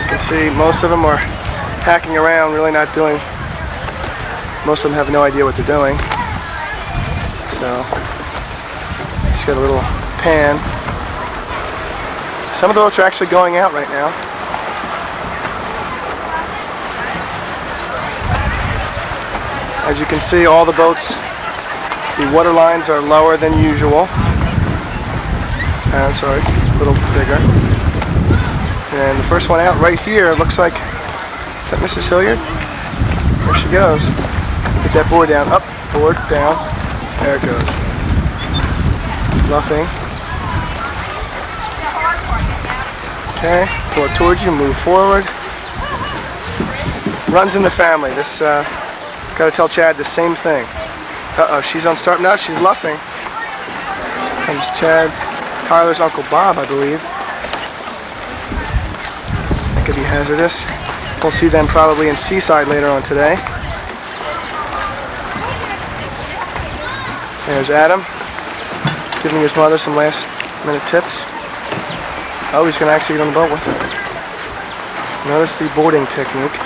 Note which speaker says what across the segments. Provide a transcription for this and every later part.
Speaker 1: can see most of them are hacking around, really not doing, most of them have no idea what they're doing. So, just got a little pan. Some of the boats are actually going out right now. As you can see, all the boats, the water lines are lower than usual. I'm sorry, a little bigger. And the first one out right here looks like, is that Mrs. Hilliard? There she goes. Get that board down, up, board, down. There it goes. Luffing. Okay, pull it towards you, move forward. Runs in the family. This, gotta tell Chad the same thing. Uh-oh, she's on start now, she's luffing. Comes Chad, Tyler's Uncle Bob, I believe. That could be hazardous. We'll see them probably in Seaside later on today. There's Adam, giving his mother some last minute tips. Oh, he's going to actually get on the boat with her. Notice the boarding technique.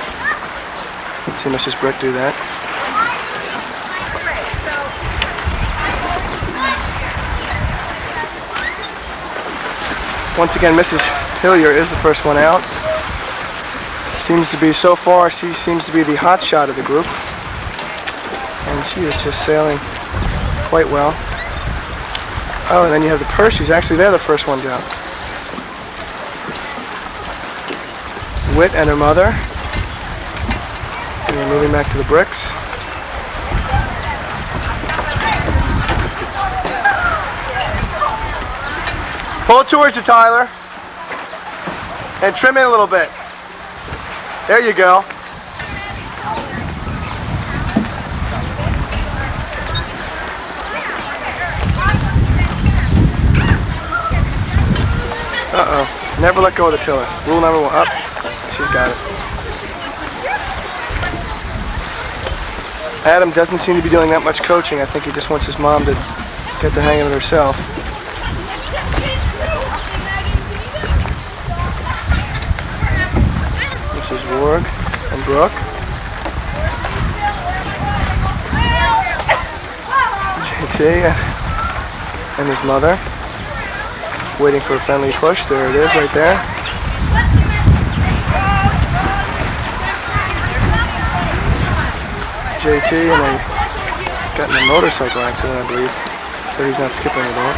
Speaker 1: Let's see Mrs. Brick do that. Once again, Mrs. Hilliard is the first one out. Seems to be, so far, she seems to be the hot shot of the group. And she is just sailing quite well. Oh, and then you have the Percy's. Actually, they're the first ones out. Whit and her mother. And we're moving back to the bricks. Pull it towards you, Tyler. And trim in a little bit. There you go. Uh-oh. Never let go of the tiller. Rule number 1. Up. She's got it. Adam doesn't seem to be doing that much coaching. I think he just wants his mom to get the hang of it herself. Mrs. Ward and Brooke. JT and his mother. Waiting for a friendly push. There it is right there. JT and they got in a motorcycle accident, I believe. So he's not skipping the boat.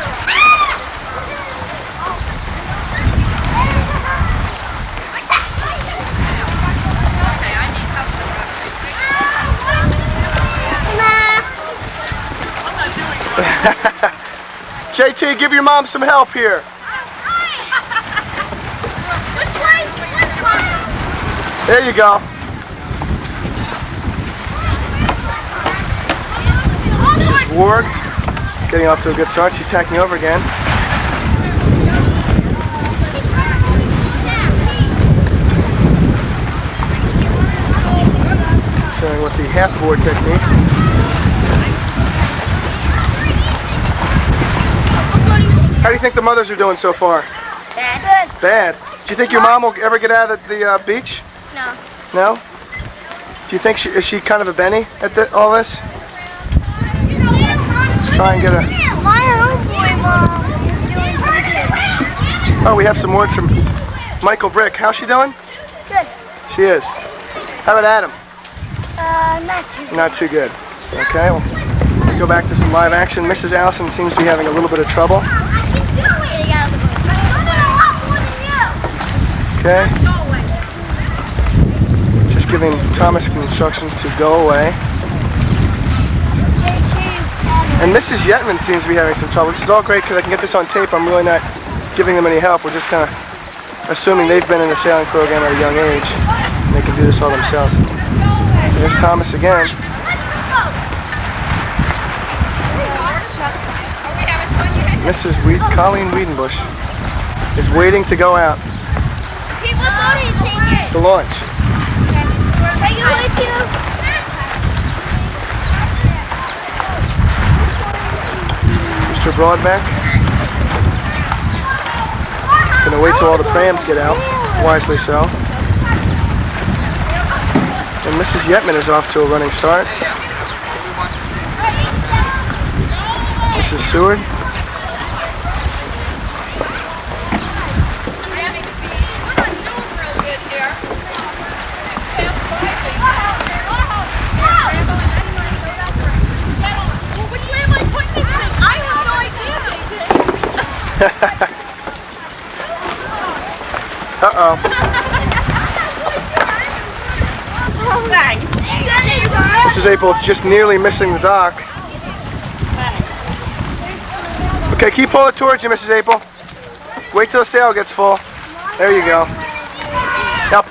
Speaker 1: JT, give your mom some help here. There you go. Mrs. Ward getting off to a good start. She's tacking over again. Showing with the half board technique. How do you think the mothers are doing so far?
Speaker 2: Bad. Good.
Speaker 1: Bad. Do you think your mom will ever get out of the beach?
Speaker 2: No.
Speaker 1: No? Do you think is she kind of a Benny at all this? Let's try and get a...
Speaker 2: My homeboy mom is doing pretty good.
Speaker 1: Oh, we have some words from Michael Brick. How's she doing?
Speaker 2: Good.
Speaker 1: She is. How about Adam?
Speaker 2: Not too good.
Speaker 1: Not too good. Okay, well, let's go back to some live action. Mrs. Allison seems to be having a little bit of trouble. Okay. Just giving Thomas instructions to go away. And Mrs. Yetman seems to be having some trouble. This is all great because I can get this on tape. I'm really not giving them any help. We're just kind of assuming they've been in a sailing program at a young age and they can do this all themselves. There's Thomas again. Mrs. Colleen Wiedenbush is waiting to go out. The launch.
Speaker 2: Take it with you.
Speaker 1: Mr. Broadbeck. He's going to wait till all the prams get out. Wisely so. And Mrs. Yetman is off to a running start. Mrs. Seward. Uh-oh.
Speaker 2: Thanks.
Speaker 1: Mrs. April just nearly missing the dock. Okay, keep pulling it towards you, Mrs. April. Wait till the sail gets full. There you go. Now,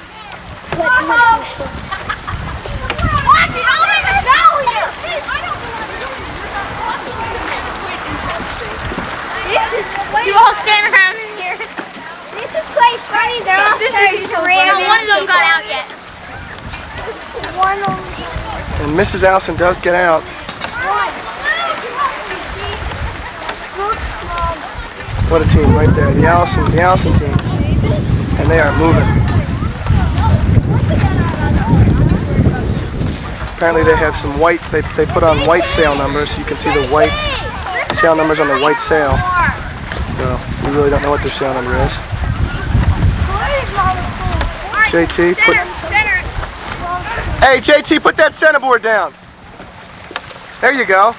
Speaker 2: You all stand around in here. This is quite funny. They're all starting to rail. One of them got out yet.
Speaker 1: and Mrs. Allison does get out. What a team right there. The Allison team. And they are moving. Apparently they have some white, they put on white sail numbers. You can see the white sail numbers on the white sail. So we really don't know what their sail number is. JT, hey JT, put that centerboard down. There you go.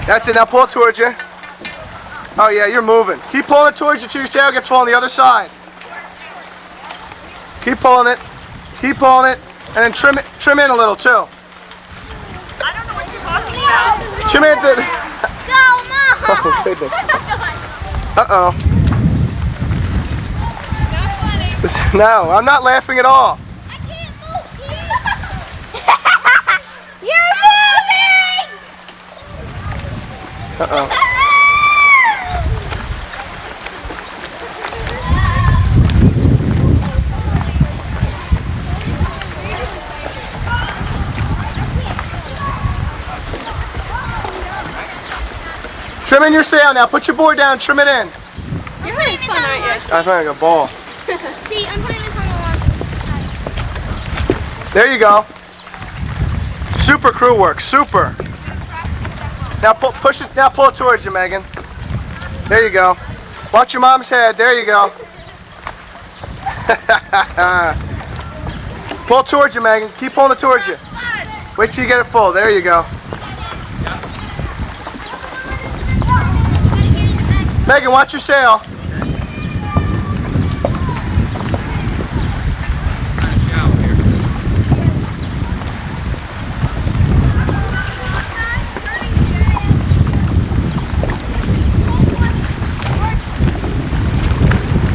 Speaker 1: That's it, now pull it towards you. Oh yeah, you're moving. Keep pulling it towards you till your sail gets full on the other side. Keep pulling it, and then trim in a little too.
Speaker 2: I don't know what you're talking about.
Speaker 1: Trim in the...
Speaker 2: Go, Mom!
Speaker 1: Oh goodness. Uh-oh. No, I'm not laughing at all.
Speaker 2: I can't move. You're moving!
Speaker 1: Uh-oh. Trim in your sail now. Put your board down. Trim it in.
Speaker 2: You're having fun, aren't you?
Speaker 1: I'm having a ball.
Speaker 2: See, I'm putting this on the one.
Speaker 1: There you go. Super crew work. Super. Now push it. Now pull it towards you, Megan. There you go. Watch your mom's head. There you go. Pull it towards you, Megan. Keep pulling it towards you. Wait till you get it full. There you go. Megan, watch your sail.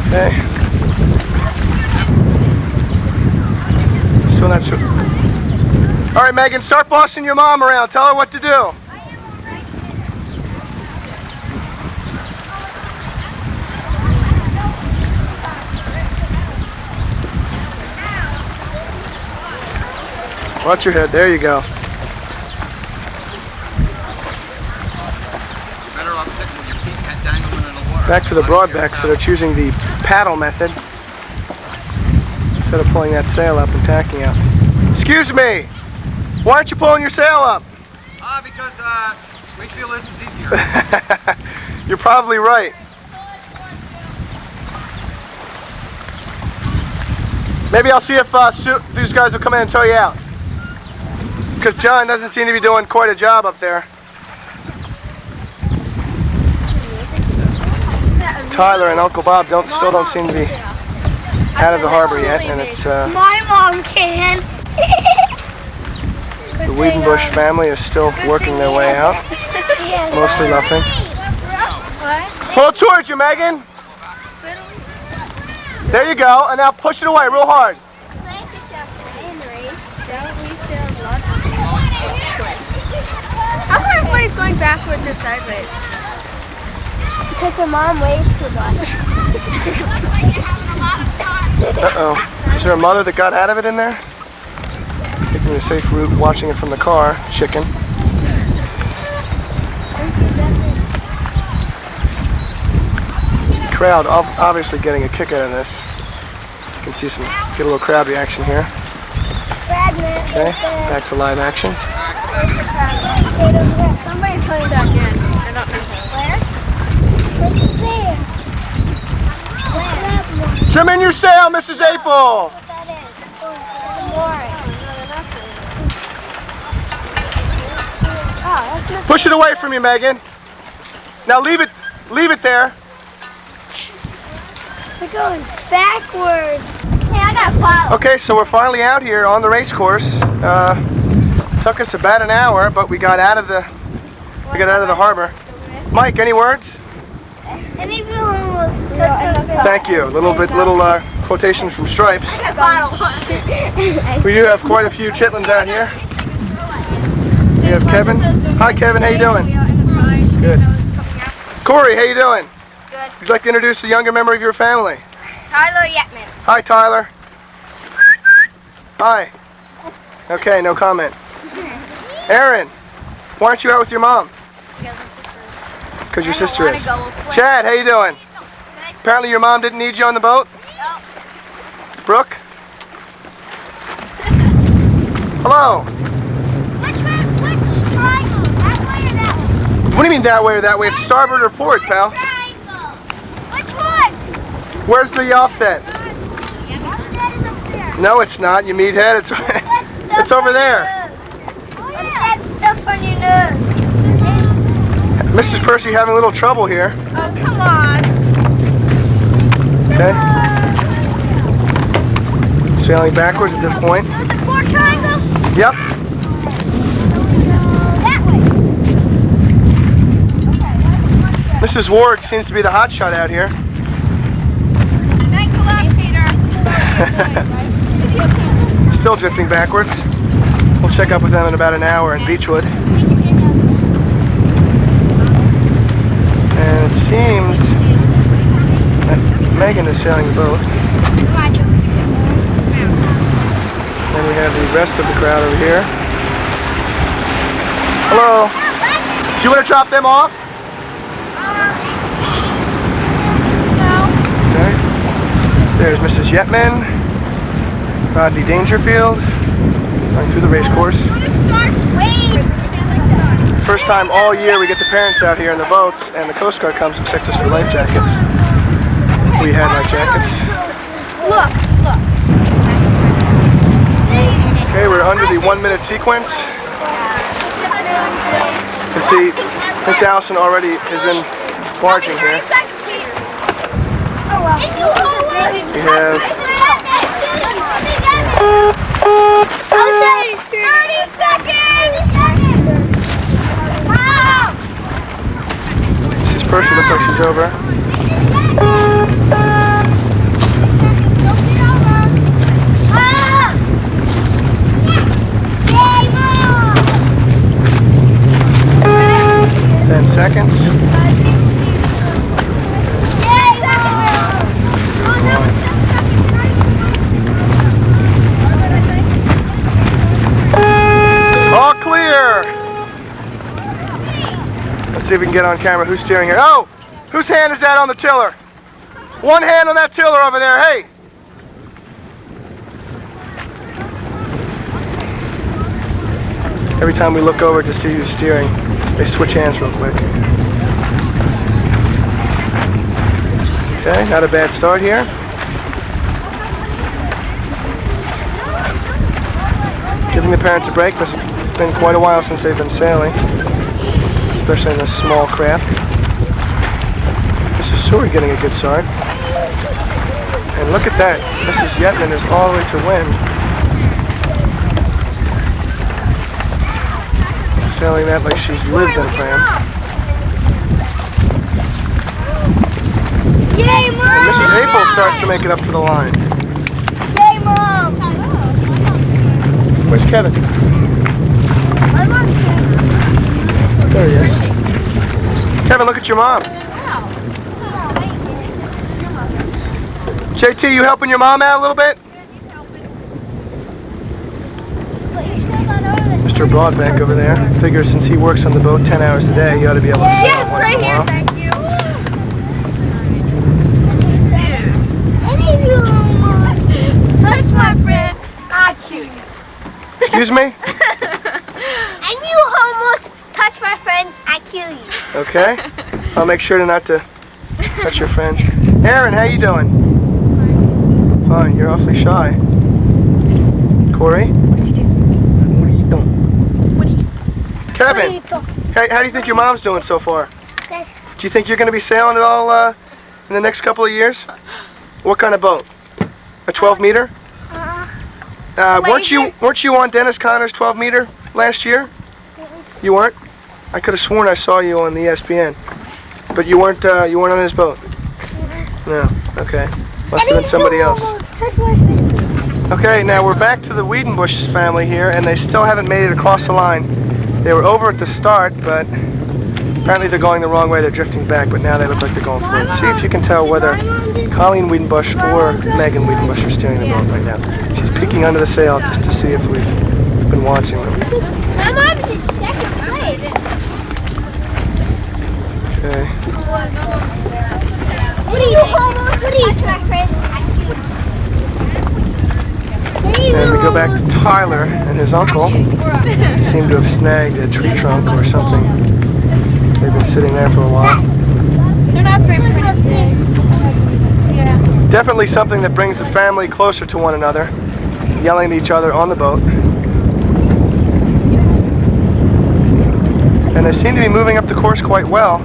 Speaker 1: Okay. Still not sure. All right, Megan, start bossing your mom around. Tell her what to do. Watch your head. There you go. Back to the broadbacks that are choosing the paddle method instead of pulling that sail up and tacking out. Excuse me, why aren't you pulling your sail up?
Speaker 3: Because we feel this is easier.
Speaker 1: You're probably right. Maybe I'll see if these guys will come in and tow you out. Because John doesn't seem to be doing quite a job up there. Tyler and Uncle Bob still don't seem to be out of the harbor yet, and it's
Speaker 2: My mom can.
Speaker 1: the Wiedenbush family is still working their way out, mostly nothing. Pull it towards you, Megan. There you go, and now push it away real hard.
Speaker 2: How come everybody's going backwards or sideways? Because their mom weighs too much.
Speaker 1: Uh-oh. Is there a mother that got out of it in there? Taking the safe route, watching it from the car. Chicken. Crowd obviously getting a kick out of this. You can see get a little crowd reaction here. Okay, back to live action.
Speaker 2: Somebody's coming back in. I don't know where.
Speaker 1: Trim in your sail, Mrs. April. Push it away from you, Megan. Now leave it there.
Speaker 2: We're going backwards. Hey, I got a follow.
Speaker 1: Okay, so we're finally out here on the race course. Took us about an hour, but we got out of the harbor. Mike, any words? Thank you. Little quotation from Stripes. We do have quite a few chitlins out here. We have Kevin. Hi, Kevin. How you doing? Good. Corey, how you doing?
Speaker 2: Good.
Speaker 1: Would you like to introduce a younger member of your family?
Speaker 2: Tyler Yetman.
Speaker 1: Hi, Tyler. Hi. Okay, no comment. Aaron, why aren't you out with your mom? Because your sister is. Chad, how you doing? Apparently your mom didn't need you on the boat?
Speaker 2: No.
Speaker 1: Brooke? Hello.
Speaker 2: Which triangle? That way or that way?
Speaker 1: What do you mean that way or that way? It's starboard or port, pal.
Speaker 2: Triangle. Which one?
Speaker 1: Where's the offset?
Speaker 2: Offset is up there.
Speaker 1: No, it's not. You meathead. It's over there.
Speaker 2: What's that stuff on your nose?
Speaker 1: Mrs. Percy having a little trouble here.
Speaker 2: Oh, come on.
Speaker 1: Okay. Sailing backwards at this point.
Speaker 2: So is it four triangle?
Speaker 1: Yep.
Speaker 2: That way.
Speaker 1: Mrs. Ward seems to be the hot shot out here.
Speaker 2: Thanks a lot, Peter.
Speaker 1: Still drifting backwards. We'll check up with them in about an hour in Beechwood. And it seems that Megan is sailing the boat. And we have the rest of the crowd over here. Hello. Do you want to drop them off? Okay. There's Mrs. Yetman, Rodney Dangerfield, going through the race course. First time all year we get the parents out here in the boats, and the Coast Guard comes and checks us for life jackets. We had life jackets.
Speaker 2: Look.
Speaker 1: Okay, we're under the 1 minute sequence. You can see Miss Allison already is in barging here. We have
Speaker 2: 30 seconds!
Speaker 1: Mrs. Percy looks like she's over. 10 seconds. All clear. Let's see if we can get on camera who's steering here. Oh, whose hand is that on the tiller? One hand on that tiller over there. Hey. Every time we look over to see who's steering, they switch hands real quick. Okay, not a bad start here. Giving the parents a break, but it's been quite a while since they've been sailing, especially in this small craft. Mrs. Seward getting a good start. And look at that, Mrs. Yetman is all the way to wind. Sailing that like she's lived in a pram.
Speaker 2: Yay, Mom!
Speaker 1: And Mrs. April starts to make it up to the line.
Speaker 2: Yay, Mom!
Speaker 1: Where's Kevin?
Speaker 2: My mom's here.
Speaker 1: There he is. Kevin, look at your mom. JT, you helping your mom out a little bit? Mr. Broadbank over there. Figures since he works on the boat 10 hours a day, he ought to be able to sail once in a while.
Speaker 2: Thank you.
Speaker 1: Excuse me?
Speaker 2: And you almost touched my friend, I kill you.
Speaker 1: Okay. I'll make sure not to touch your friend. Aaron, how you doing? Fine. You're awfully shy. Corey?
Speaker 2: What you do?
Speaker 1: What are you doing?
Speaker 2: What are you?
Speaker 1: Kevin, how do you think your mom's doing so far?
Speaker 2: Good.
Speaker 1: Do you think you're going to be sailing at all in the next couple of years? What kind of boat? A 12 meter? Weren't you on Dennis Connor's 12 meter last year? You weren't? I could have sworn I saw you on the ESPN, but you weren't on his boat. No. Okay. Must have been somebody else. Okay, now we're back to the Wiedenbusch family here, and they still haven't made it across the line. They were over at the start, but apparently they're going the wrong way. They're drifting back, but now they look like they're going forward. See if you can tell whether Colleen Wiedenbusch or Megan Wiedenbusch are steering the boat right now. She's peeking under the sail just to see if we've been watching them.
Speaker 2: My mom's in second place.
Speaker 1: Okay.
Speaker 2: What are you almost? What are you?
Speaker 1: And we go back to Tyler and his uncle. They seem to have snagged a tree trunk or something. They've been sitting there for a while.
Speaker 2: They're not very pretty. Yeah.
Speaker 1: Definitely something that brings the family closer to one another, yelling at each other on the boat. And they seem to be moving up the course quite well.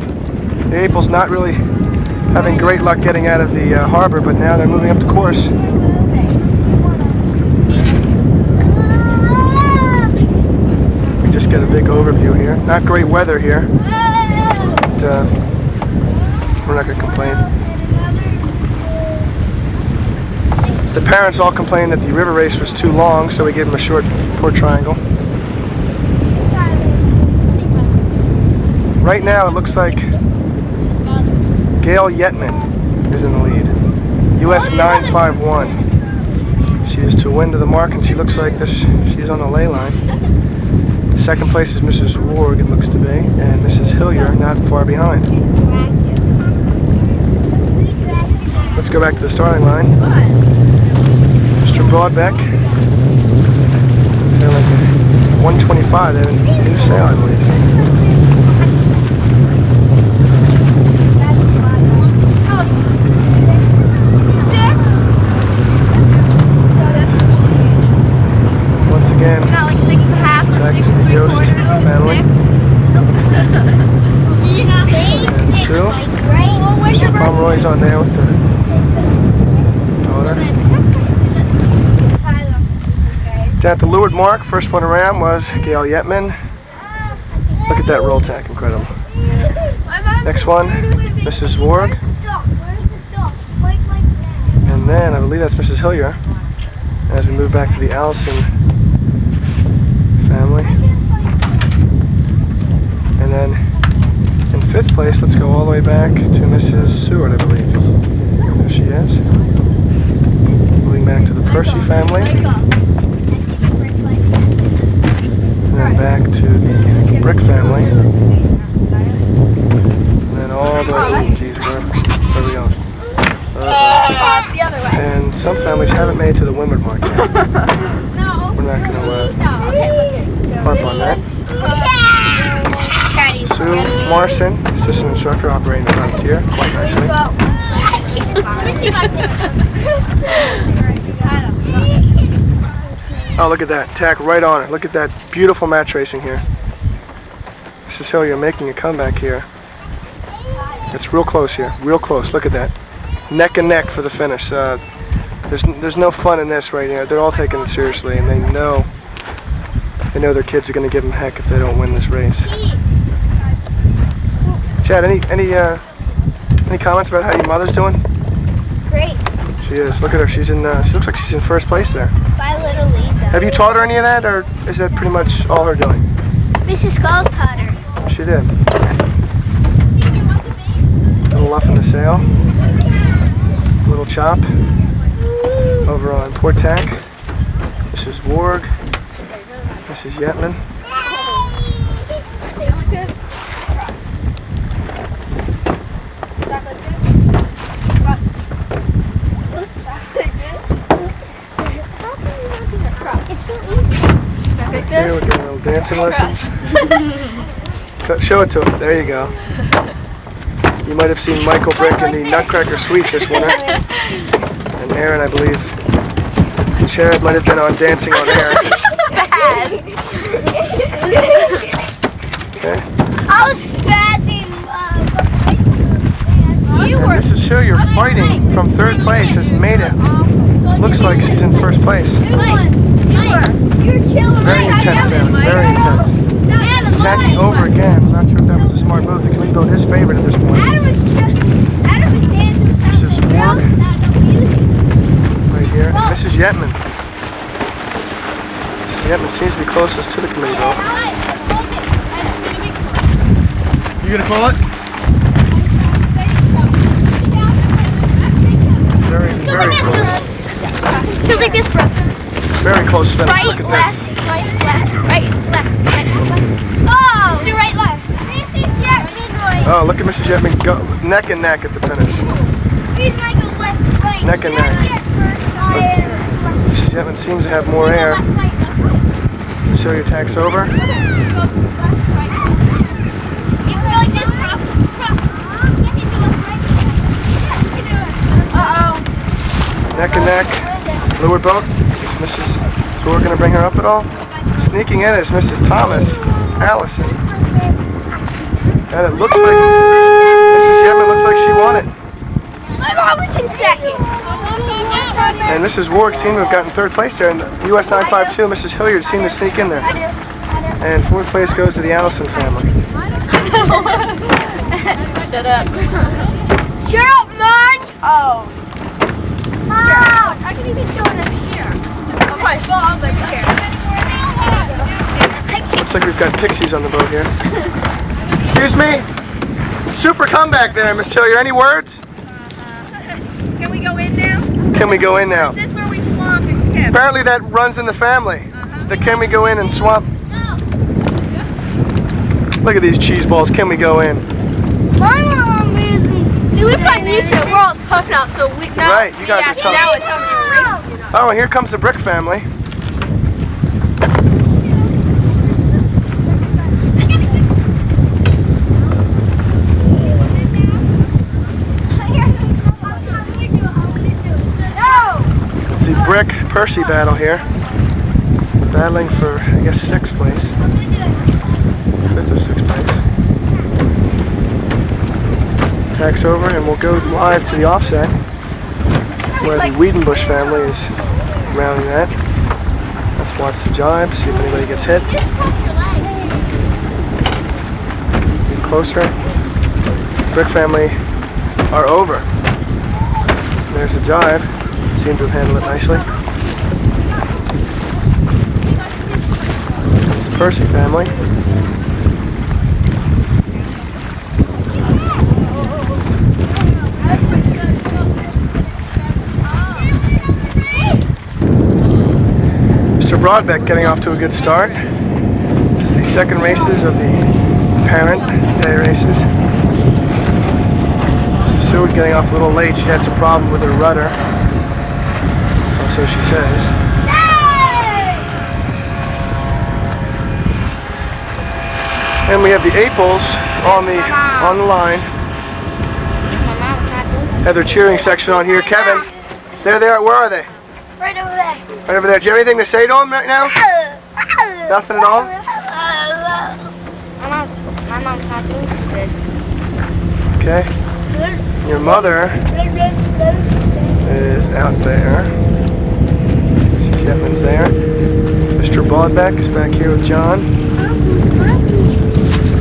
Speaker 1: The April's not really having great luck getting out of the harbor, but now they're moving up the course. We just get a big overview here. Not great weather here, but we're not going to complain. The parents all complained that the river race was too long, so we gave them a short port triangle. Right now it looks like Gail Yetman is in the lead. US 951. She is to wind of the mark, and she looks like this. She's on the ley line. Second place is Mrs. Warg, it looks to be, and Mrs. Hillier not far behind. Let's go back to the starting line. Mr. Broadbeck. Sail like 125. They have a new sail, I believe. Once again,
Speaker 2: Not like 6.5 or
Speaker 1: back
Speaker 2: 6
Speaker 1: to the Yost
Speaker 2: 3/4
Speaker 1: family. And Sue. Mrs. Pomeroy's on there with her daughter. Down at the leeward mark, first one around was Gail Yetman. Look at that roll tack, incredible. Next one, Mrs. Warg. And then I believe that's Mrs. Hillier. As we move back to the Allison family. And then in fifth place, let's go all the way back to Mrs. Seward, I believe. There she is. Moving back to the Percy family. And then back to the Brick family. And then all the way, geez, where are we going?
Speaker 2: The other way.
Speaker 1: And some families haven't made it to the windward mark yet. We're not going to harp on that. Sue Morrison, assistant instructor operating the Frontier, quite nicely. Oh, look at that. Tack right on her. Look at that beautiful match racing here. Mrs. Hillier making a comeback here. It's real close here. Real close. Look at that. Neck and neck for the finish. There's no fun in this right here. They're all taking it seriously, and they know their kids are going to give them heck if they don't win this race. Chad, any comments about how your mother's doing?
Speaker 2: Great.
Speaker 1: She is. Look at her. She looks like she's in first place there.
Speaker 2: By little lead, though.
Speaker 1: Have you taught her any of that, or is that pretty much all her doing?
Speaker 2: Mrs. Skulls taught her.
Speaker 1: She did. Little luff in the sail. Little chop. Over on port tack. Mrs. Warg. Mrs. Yetman. Here we're getting little dancing lessons. Show it to him. There you go. You might have seen Michael Brick in the Nutcracker Suite this winter. And Aaron, I believe, Jared might have been on Dancing on Air. Okay.
Speaker 2: I was spazzing.
Speaker 1: Mrs. Hilliard fighting from third place has made it. Looks like she's in first place. Very intense, Sam. Very intense. Jackie over again. I'm not sure if that was a smart move. The committee vote his favorite at this point. Mrs. Morg. Right here. And Mrs. Yetman. Mrs. Yetman seems to be closest to the committee vote. You gonna pull it? Very close.
Speaker 2: She'll make this from
Speaker 1: Very close finish.
Speaker 2: right,
Speaker 1: Look at
Speaker 2: left,
Speaker 1: this.
Speaker 2: right, left, right, left, right, left. Oh! Just do right, left. Mrs. Yetman.
Speaker 1: Oh, look at Mrs. Yetman go neck and neck at the finish. Neck and neck. Mrs. Yetman seems to have more air. Cecilia tacks over. Neck and neck. Leeward boat. Is Mrs. Zor going to bring her up at all? Sneaking in is Mrs. Thomas Allison. And it looks like Mrs. Yetman looks like she won it.
Speaker 2: My mom was in second.
Speaker 1: And Mrs. Ward seemed to have gotten third place there. And US 952, Mrs. Hilliard seemed to sneak in there. And fourth place goes to the Allison family.
Speaker 4: Shut up.
Speaker 2: Shut up, Marge!
Speaker 4: Oh.
Speaker 2: Mom! I can even show it up here.
Speaker 4: Oh my God, like here.
Speaker 1: Looks like we've got pixies on the boat here. Excuse me? Super comeback there, Miss Hilliard. Any words?
Speaker 4: Can we go in now?
Speaker 1: Can we go in now?
Speaker 4: Is this where we swamp and tip?
Speaker 1: Apparently that runs in the family. The can we go in and swamp? Look at these cheese balls. Can we go in?
Speaker 2: My mom is.
Speaker 4: See, we've gotten used to it. We're all tough now, so we now.
Speaker 1: Right, you guys are tough.
Speaker 4: Now it's how many races you know.
Speaker 1: Oh, and here comes the Brick family. It's the Brick Percy battle here. Battling for, I guess, 6th place. 5th or 6th place. Tacks over and we'll go live to the offset where the Wiedenbush family is rounding that. Let's watch the jibe, see if anybody gets hit. Get closer. Brick family are over. There's the jibe. Seem to have handled it nicely. There's the Percy family. Mr. Broadbeck getting off to a good start. This is the second races of the parent day races. Mrs. Seward getting off a little late. She had some problem with her rudder. Or so she says. And we have the Aples on the line. Have their cheering section on here. Kevin, there they are. Where are they?
Speaker 2: Right over there.
Speaker 1: Right over there. Do you have anything to say to them right now? Nothing at all?
Speaker 2: My mom's not doing too good.
Speaker 1: Okay. Your mother is out there. Mrs. Yetman's there. Mr. Bodbeck is back here with John.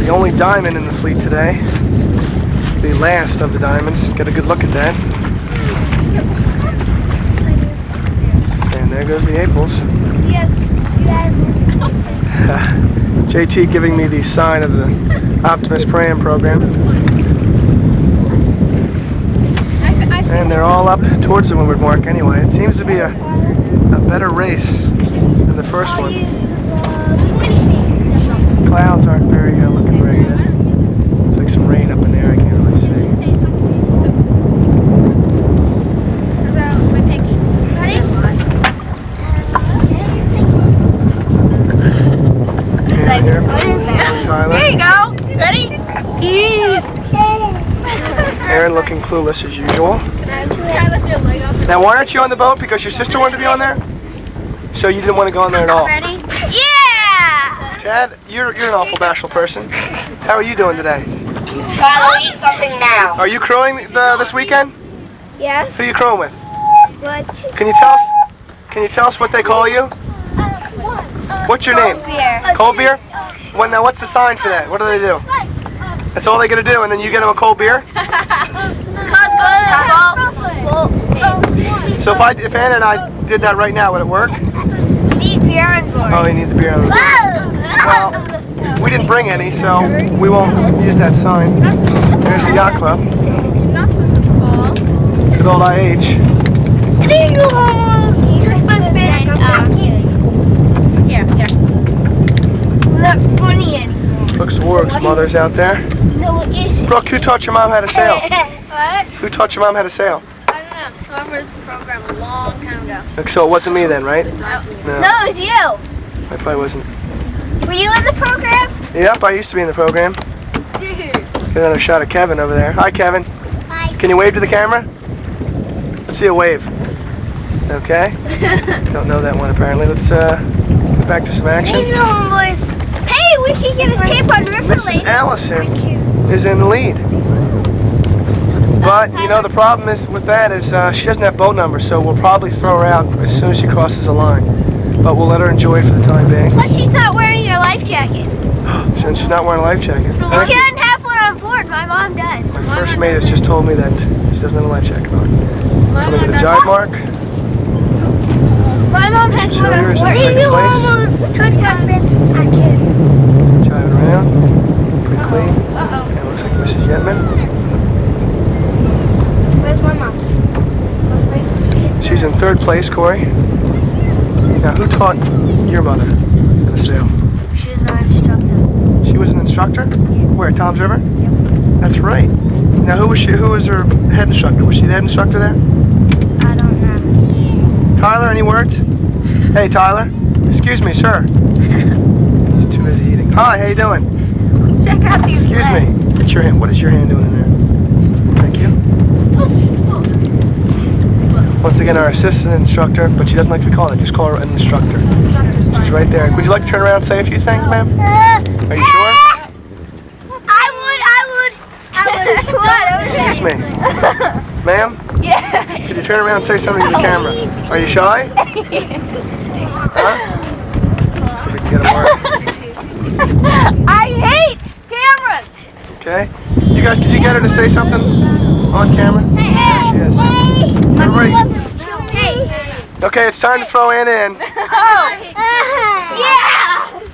Speaker 1: The only diamond in the fleet today. The last of the diamonds. Get a good look at that. And there goes the Aples.
Speaker 2: Yes.
Speaker 1: JT giving me the sign of the Optimus Prime program. And they're all up towards the windward mark anyway. It seems to be a better race than the first one. Clouds aren't very looking very good. Looks like some rain up in there. I can't really see. clueless as usual.
Speaker 4: Try to lift your leg up.
Speaker 1: Now, why aren't you on the boat? Because your sister wanted to be on there? So you didn't want to go on there at all?
Speaker 2: Ready? Yeah!
Speaker 1: Chad, you're an awful bashful person. How are you doing today?
Speaker 2: Tyler, eat something now.
Speaker 1: Are you crowing this weekend?
Speaker 2: Yes.
Speaker 1: Who are you crowing with?
Speaker 2: What?
Speaker 1: Can you tell us what they call you? What's your name?
Speaker 2: Beer.
Speaker 1: Cold beer? Now what's the sign for that? What do they do? That's all they gotta do, and then you get them a cold beer? So if Anna and I did that right now, would it work?
Speaker 2: Need beer on board.
Speaker 1: Oh, you need the beer on the board. Well, we didn't bring any, so we won't use that sign. There's the yacht club.
Speaker 4: You're not supposed to fall.
Speaker 1: Good old IH.
Speaker 4: Here.
Speaker 2: It's not funny anymore.
Speaker 1: Brooks Warg's mother's out there.
Speaker 2: No, it isn't.
Speaker 1: Brooke, who taught your mom how to sail?
Speaker 4: What?
Speaker 1: Who taught your mom how to sail?
Speaker 4: I don't know. Whoever was the program a long time ago.
Speaker 1: So it wasn't me then, right?
Speaker 2: No, it was you.
Speaker 1: I probably wasn't.
Speaker 2: Were you in the program?
Speaker 1: Yep, I used to be in the program.
Speaker 4: Dude.
Speaker 1: Get another shot of Kevin over there. Hi, Kevin.
Speaker 2: Hi.
Speaker 1: Can you wave to the camera? Let's see a wave. Okay. Don't know that one apparently. Let's get back to some action.
Speaker 2: Hey, boys. Hey, we can get a tape on River
Speaker 1: Mrs.
Speaker 2: Lake.
Speaker 1: Allison is in the lead. But, you know, the problem is with that is she doesn't have boat numbers, so we'll probably throw her out as soon as she crosses the line. But we'll let her enjoy it for the time being.
Speaker 2: But she's not wearing her life jacket.
Speaker 1: She's not wearing a life jacket.
Speaker 2: She doesn't have one on board. My mom does.
Speaker 1: My first mate has just told me that she doesn't have a life jacket on. Coming to the jibe mark.
Speaker 2: My mom has
Speaker 1: Mrs.
Speaker 2: one
Speaker 1: Hillier
Speaker 2: on
Speaker 1: is in
Speaker 2: board.
Speaker 1: second place. Jiving around. Pretty clean. And it looks like Mrs. Yetman.
Speaker 2: Where's my mom?
Speaker 1: She's in third place, Corey. Now, who taught your mother how to sail?
Speaker 2: She's an instructor.
Speaker 1: She was an instructor? Where, Tom's River? Yep. That's right. Now, who was she? Who was her head instructor? Was she the head instructor there?
Speaker 2: I don't know.
Speaker 1: Tyler, any words? Hey, Tyler. Excuse me, sir. He's too busy eating. Hi, how you doing?
Speaker 4: Check out these
Speaker 1: Excuse me. What's your hand? What is your hand doing in there? Thank you. Once again, our assistant instructor, but she doesn't like to be called that. Just call her an instructor. She's right there. Would you like to turn around and say a few things, ma'am? Are you sure?
Speaker 2: I would. Come on,
Speaker 1: Excuse me. Ma'am?
Speaker 4: Yeah.
Speaker 1: Could you turn around and say something to the camera? Are you shy? Huh? So we can get a word.
Speaker 4: I hate cameras.
Speaker 1: Okay. You guys, could you get her to say something on camera? There she is. Everybody.
Speaker 2: Hey.
Speaker 1: Okay, it's time to throw Anna in.
Speaker 2: Yeah.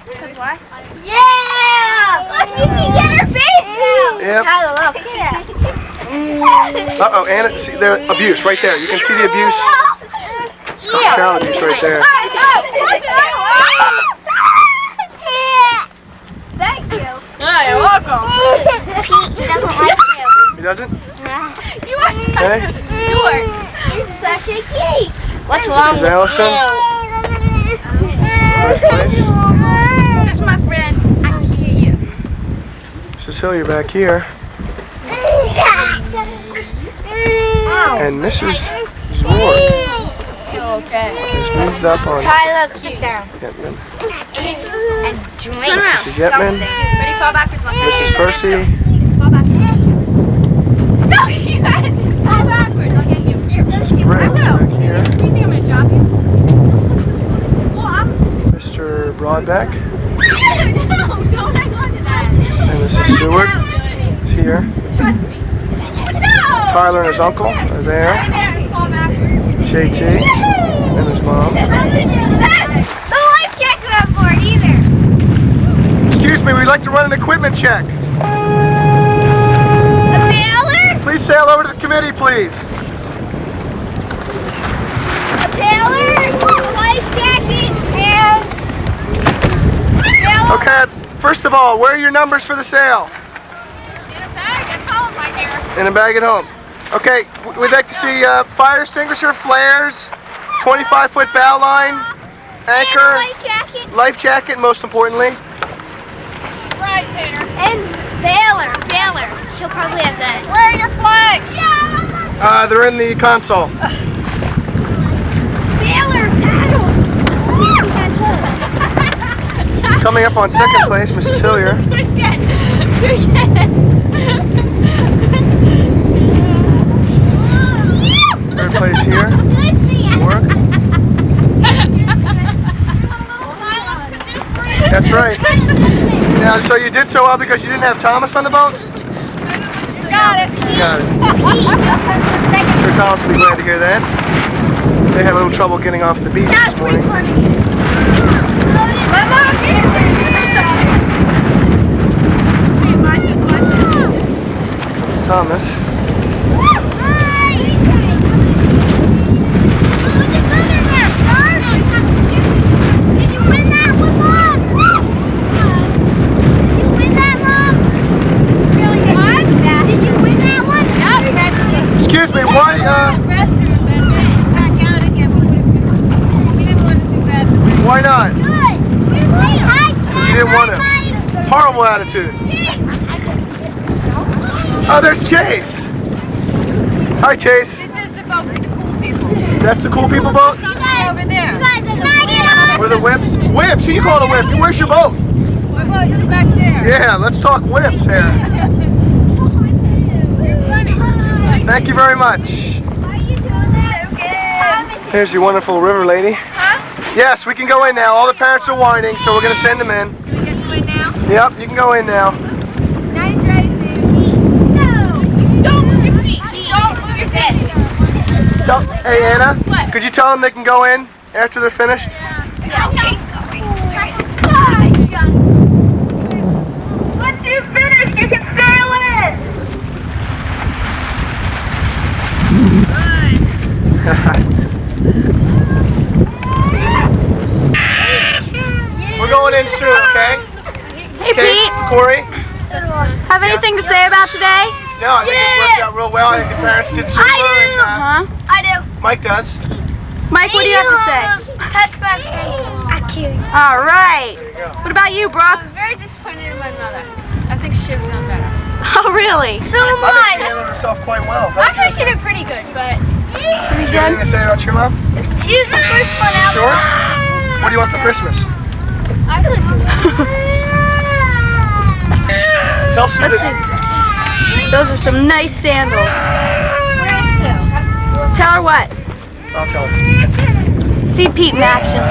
Speaker 4: Because why?
Speaker 2: Yeah. Look, you can get her face now.
Speaker 1: Yep.
Speaker 2: Tyler, look. Yeah.
Speaker 1: Uh-oh, Anna, see, there, abuse, right there. You can see the abuse. That's child abuse right there.
Speaker 2: Thank you.
Speaker 4: Oh, you're welcome.
Speaker 2: Pete doesn't like you.
Speaker 1: He doesn't?
Speaker 4: You are such
Speaker 1: Okay.
Speaker 4: a dork.
Speaker 2: You're such a geek. What's
Speaker 1: This is Allison. First place.
Speaker 4: There's my friend. I can hear you.
Speaker 1: Mrs. Hillier back here. And Mrs. Zorg
Speaker 4: Okay.
Speaker 1: has moved up on
Speaker 2: Tyler, sit down
Speaker 1: Yetman.
Speaker 2: and drink.
Speaker 1: Mrs. Yetman,
Speaker 4: Ready, fall backwards like
Speaker 1: Mrs. Percy,
Speaker 4: Fall backwards. No, you had to just fall backwards. I'll get you. Here.
Speaker 1: Mrs. Briggs back here,
Speaker 4: You think I'm going to drop you? Well, I'm...
Speaker 1: Mr. Broadback,
Speaker 4: No, don't hang on to that.
Speaker 1: and Mrs. Seward is here.
Speaker 4: Trust me. No!
Speaker 1: Tyler and his uncle are
Speaker 4: Right
Speaker 1: there.
Speaker 4: there and fall backwards.
Speaker 1: JT and his mom.
Speaker 2: No life jacket on board either.
Speaker 1: Excuse me, we'd like to run an equipment check.
Speaker 2: A baler?
Speaker 1: Please sail over to the committee, please.
Speaker 2: A baler? A life jacket and... baler?
Speaker 1: Okay, first of all, where are your numbers for the sail?
Speaker 4: In a bag. That's all right there.
Speaker 1: In a bag at home. Okay, we'd like to see fire extinguisher, flares, 25-foot bow line,
Speaker 2: And a
Speaker 1: anchor,
Speaker 2: life jacket.
Speaker 1: life jacket, most importantly.
Speaker 4: Right, Peter.
Speaker 2: And baler. Baler. She'll probably have that.
Speaker 4: Where are your flags? Yeah!
Speaker 1: They're in the console. Coming up on second place, Mrs. Hillier. Third place here. Work. That's right. Now, so you did so well because you didn't have Thomas on the boat?
Speaker 2: Got it.
Speaker 1: Got it. I'm sure Thomas will be glad to hear that. They had a little trouble getting off the beach this morning. Comes Thomas.
Speaker 2: Did you win that one, Mom? Did you win that, Mom? Really good. What? Did you win that one? Yep.
Speaker 1: Excuse me, why, why not? You didn't want to. Horrible attitude. Oh, there's Chase. Hi, Chase.
Speaker 4: This is the boat for the cool people.
Speaker 1: That's the cool people boat?
Speaker 4: Over there.
Speaker 2: You guys are
Speaker 1: Where the wimps? Wimps? Who you call a wimp? Where's your boat?
Speaker 4: My boat is back there.
Speaker 1: Yeah, let's talk wimps here. Thank you very much. Here's your wonderful river lady.
Speaker 4: Huh?
Speaker 1: Yes, we can go in now. All the parents are whining, so we're going to send them in.
Speaker 4: Can we get to it now?
Speaker 1: Yep, you can go in now.
Speaker 4: Now he's ready, dude. No! Don't move your feet. Don't move your feet.
Speaker 1: Tell, hey, Anna,
Speaker 4: What?
Speaker 1: could you tell them they can go in after they're finished?
Speaker 2: Once you finish, you can sail in.
Speaker 1: We're going in soon, okay?
Speaker 5: Hey
Speaker 1: Okay,
Speaker 5: Pete,
Speaker 1: Corey?
Speaker 5: have anything to say about today?
Speaker 1: No, I think it worked out real well. I think the parents did super.
Speaker 5: Huh?
Speaker 2: I do.
Speaker 1: Mike does.
Speaker 5: Mike, what do you have to say?
Speaker 2: Touch back. I can't.
Speaker 5: All right. What about you, Brooke?
Speaker 4: I'm very disappointed in my mother. I think she should have done better.
Speaker 5: Oh, really?
Speaker 2: So am
Speaker 1: I think she
Speaker 2: I.
Speaker 1: handled herself quite well.
Speaker 4: Actually, she did pretty good, but
Speaker 1: Do you have anything to say about your mom?
Speaker 2: She was the first one out.
Speaker 1: Sure? What do you want for Christmas?
Speaker 4: I feel like she was.
Speaker 1: Tell Sue
Speaker 5: Let's
Speaker 1: that.
Speaker 5: see. Those are some nice sandals.
Speaker 4: Where's Sue?
Speaker 5: Tell her what?
Speaker 1: I'll tell her.
Speaker 5: See Pete in action.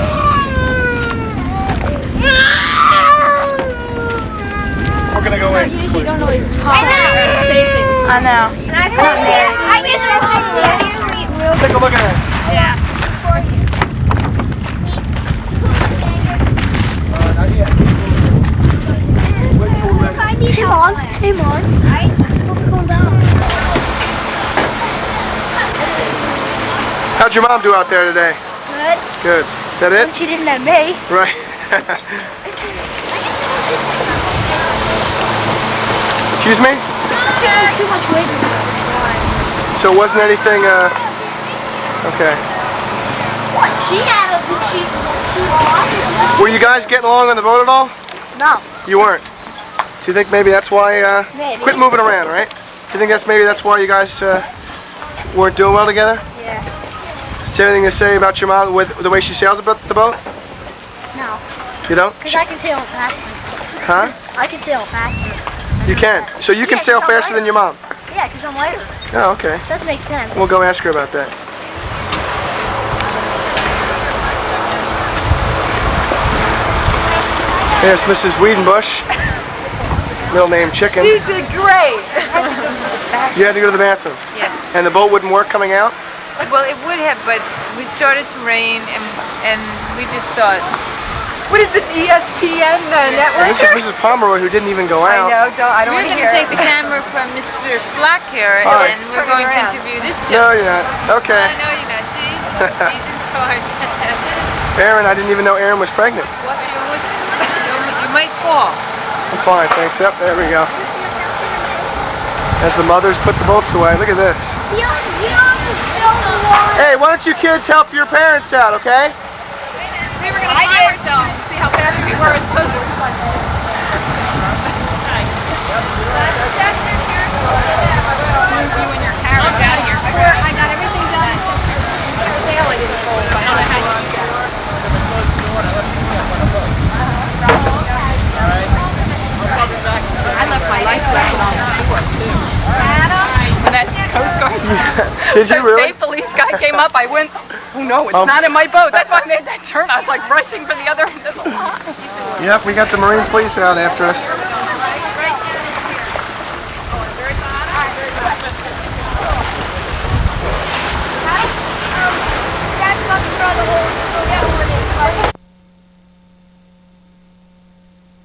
Speaker 1: We're gonna go in.
Speaker 4: You don't always talk and say things.
Speaker 5: I know.
Speaker 2: I guess I'll
Speaker 1: Take a look at it.
Speaker 4: Yeah.
Speaker 1: Not yet. Wait till we're ready.
Speaker 2: Hey, Mom. Hey, Mom.
Speaker 1: How'd your mom do out there today?
Speaker 2: Good.
Speaker 1: Good. Is that it?
Speaker 2: She didn't have me.
Speaker 1: Right. Excuse me?
Speaker 2: There's too much weight.
Speaker 1: So it wasn't anything, okay.
Speaker 2: What? She had a
Speaker 1: Were you guys getting along on the boat at all?
Speaker 2: No.
Speaker 1: You weren't. Do you think maybe that's why,
Speaker 2: Maybe.
Speaker 1: quit moving around, right? Do you think that's why you guys weren't doing well together?
Speaker 2: Yeah.
Speaker 1: Do you have anything to say about your mom with the way she sails about the boat?
Speaker 2: No.
Speaker 1: You don't?
Speaker 2: Because I can sail faster.
Speaker 1: Huh?
Speaker 2: I can sail faster.
Speaker 1: You can. So you can
Speaker 2: Yeah,
Speaker 1: sail
Speaker 2: 'cause I'm
Speaker 1: faster than your mom?
Speaker 2: Yeah, because I'm lighter.
Speaker 1: Oh, okay.
Speaker 2: Does make sense.
Speaker 1: We'll go ask her about that. Here's Mrs. Wiedenbush. Middle name Chicken.
Speaker 4: She did great.
Speaker 1: You had to go to the bathroom.
Speaker 6: Yes.
Speaker 1: And the boat wouldn't work coming out?
Speaker 6: Well, it would have, but we started to rain, and we just thought, what is this ESPN
Speaker 1: And
Speaker 6: network?
Speaker 1: this is Mrs. Pomeroy who didn't even go out.
Speaker 6: I don't want to hear. We're going to take the camera from Mr. Slack here,
Speaker 1: All right.
Speaker 6: and we're going to interview this
Speaker 1: No,
Speaker 6: gentleman.
Speaker 1: you're not. Okay.
Speaker 6: I know you're not. See, he's in charge.
Speaker 1: Aaron, I didn't even know Aaron was pregnant.
Speaker 6: You might fall.
Speaker 1: I'm fine, thanks. Yep, there we go. As the mothers put the boats away. Look at this. Hey, why don't you kids help your parents out, okay?
Speaker 4: We were going to time ourselves and see how fast we were as opposed to... You and your carrot out of here.
Speaker 1: Did you really?
Speaker 4: State police guy came up. I went, oh no, it's not in my boat. That's why I made that turn. I was like rushing for the other end of the line.
Speaker 1: Yep, we got the Marine police out after us.
Speaker 2: That's not the whole.